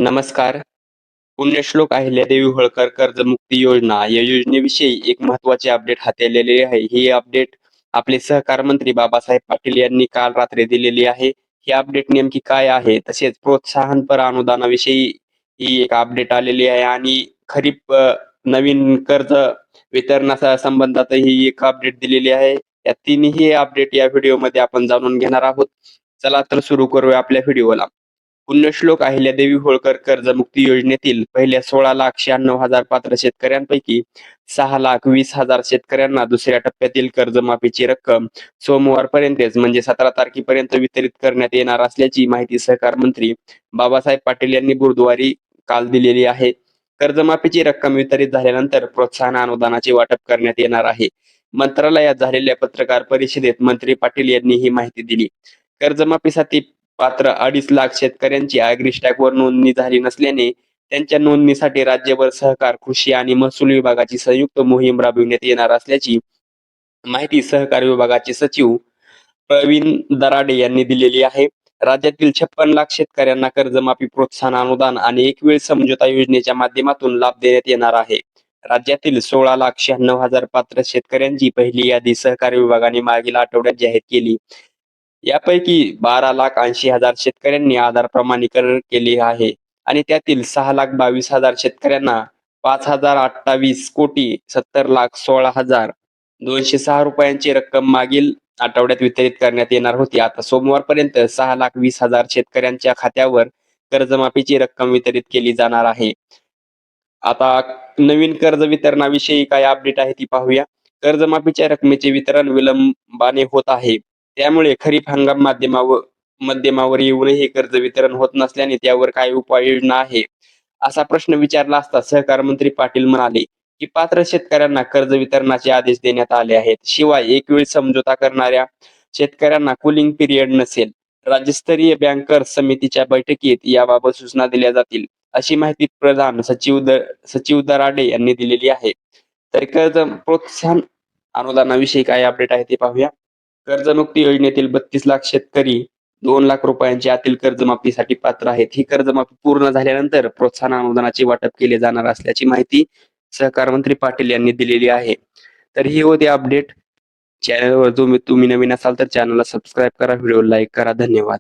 नमस्कार. पुण्यश्लोक अहिल्यादेवी होळकर कर्जमुक्ती योजना या योजनेविषयी एक महत्त्वाचे अपडेट हाती आलेले आहे. ही अपडेट आपले सहकार मंत्री बाबासाहेब पाटील यांनी काल रात्री दिलेली आहे. ही अपडेट नेमकी काय आहे? तसेच प्रोत्साहनपर अनुदानाविषयी ही एक अपडेट आलेली आहे आणि खरीप नवीन कर्ज वितरणाच्या संबंधातही एक अपडेट दिलेली आहे. या तिन्ही अपडेट या व्हिडिओमध्ये आपण जाणून घेणार आहोत. चला तर सुरू करूया आपल्या व्हिडिओला. पुण्यश्लोक अहिल्यादेवी होळकर कर्जमुक्ती योजनेतील पहिल्या 16,96,000 पात्र शेतकऱ्यांपैकी 6,20,000 शेतकऱ्यांना दुसऱ्या टप्प्यातील कर्जमाफीची रक्कम सोमवारपर्यंतच म्हणजे 17 तारखेपर्यंत वितरित करण्यात येणार असल्याची माहिती सहकार मंत्री बाबासाहेब पाटील यांनी बुधवारी काल दिलेली आहे. कर्जमाफीची रक्कम वितरित झाल्यानंतर प्रोत्साहन अनुदानाचे वाटप करण्यात येणार आहे. मंत्रालयात झालेल्या पत्रकार परिषदेत मंत्री पाटील यांनी ही माहिती दिली. कर्जमाफीसाठी पात्र 2.5 लाख शेतकऱ्यांची ॲग्रीस्टॅगवर नोंदणी झाली नसल्याने त्यांच्या नोंदणीसाठी राज्यभर सहकार, कृषी आणि महसूल विभागाची संयुक्त मोहीम राबविण्यात येणार असल्याची माहिती सहकार विभागाचे सचिव प्रवीण दराडे यांनी दिलेली आहे. राज्यातील 56 लाख शेतकऱ्यांना कर्जमाफी प्रोत्साहन अनुदान आणि एकवेळ समझोता योजनेच्या माध्यमातून लाभ देण्यात येणार आहे. राज्यातील 16,96,000 पात्र शेतकऱ्यांची पहिली यादी सहकार विभागाने मागील आठवड्यात जाहीर केली. यापैकी 12,80,000 शेतकऱ्यांनी आधार प्रमाणीकरण केले आहे आणि त्यातील 6,22,000 शेतकऱ्यांना 5,28,70,16,206 रुपयांची रक्कम मागील आठवड्यात वितरित करण्यात येणार होती. आता सोमवारपर्यंत 6,20,000 शेतकऱ्यांच्या खात्यावर कर्जमाफीची रक्कम वितरित केली जाणार आहे. आता नवीन कर्ज वितरणाविषयी काय अपडेट आहे ती पाहूया. कर्जमाफीच्या रकमेचे वितरण विलंबाने होत आहे. त्यामुळे खरीप हंगाम मध्यमावर येऊनही कर्ज वितरण होत नसल्याने त्यावर काय उपाययोजना आहे, असा प्रश्न विचारला असता सहकार मंत्री पाटील म्हणाले की पात्र शेतकऱ्यांना कर्ज वितरणाचे आदेश देण्यात आले आहेत. शिवाय एकवेळी समझोता करणाऱ्या शेतकऱ्यांना कूलिंग पिरियड नसेल. राज्यस्तरीय बँकर्स समितीच्या बैठकीत याबाबत सूचना दिल्या जातील, अशी माहिती प्रधान सचिव दराडे यांनी दिलेली आहे. तर कर्ज प्रोत्साहन अनुदानाविषयी काय अपडेट आहे ते पाहूया. कर्जमुक्ती योजनेतील 32 लाख शेतकरी 2 लाख रुपयांच्या आतील कर्जमाफीसाठी पात्र आहेत. ही कर्जमाफी पूर्ण झाल्यानंतर प्रोत्साहन अनुदानाचे वाटप केले जाणार असल्याची माहिती सहकार मंत्री पाटील यांनी दिलेली आहे. तर ही होती अपडेट. चॅनलवर तुम्ही नवीन असाल तर चॅनलला सबस्क्राईब करा, व्हिडिओ लाईक करा. धन्यवाद.